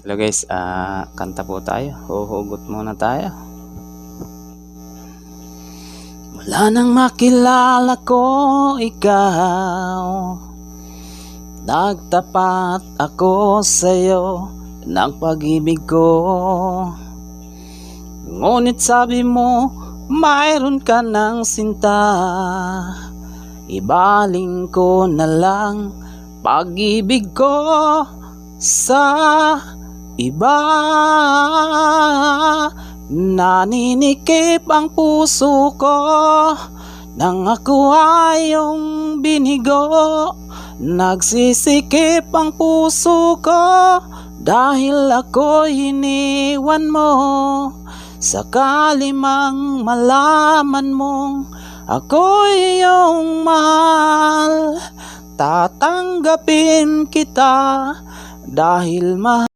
Hello guys, kanta po tayo. Huhugot muna tayo. Wala nang makilala ko ikaw, nagtapat ako sa'yo ng pag-ibig ko. Ngunit sabi mo, mayroon ka ng sinta, ibaling ko na lang pag-ibig ko sa iba. Naninikip ang puso ko nang ako ay iyong binigo. Nagsisikip ang puso ko dahil ako'y iniwan mo. Sakali mang malaman mong ako'y iyong mahal, tatanggapin kita dahil mahal